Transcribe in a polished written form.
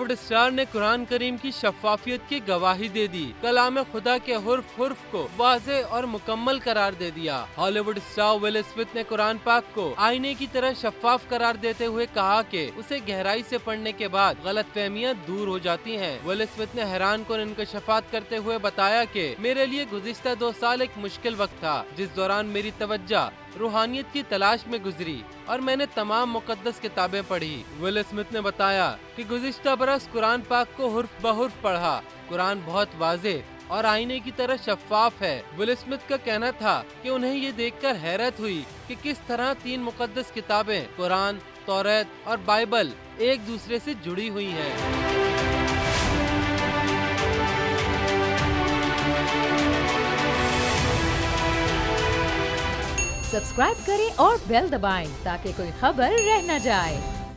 Hollywood star ने कुरान करीम की शफाफियत की गवाही दे दी। कलाम खुदा के हुर्फ को वाज़े और मुकम्मल करार दे दिया। हॉलीवुड स्टार विल स्मिथ ने कुरान पाक को आईने की तरह शफाफ करार देते हुए कहा कि उसे गहराई से पढ़ने के बाद गलतफहमियां दूर हो जाती हैं। विल स्मिथ ने हैरान को इंकशाफात करते हुए बताया कि मेरे लिए गुज़िश्ता 2 साल एक मुश्किल वक्त था, जिस दौरान मेरी तवज्जो रूहानियत की तलाश में गुजरी और मैंने तमाम मुकद्दस किताबें पढ़ी। विल स्मिथ ने बताया कि गुज़िश्ता बरस कुरान पाक को हुर्फ बहुर्फ पढ़ा। कुरान बहुत वाज़े और आईने की तरह शफाफ है। विल स्मिथ का कहना था कि उन्हें ये देखकर हैरत हुई कि किस तरह 3 मुकद्दस किताबें कुरान, तौरात और बाइबल एक दूसरे से जुड़ी हुई हैं। सब्सक्राइब करें और बेल दबाएं ताकि कोई खबर रह न जाए।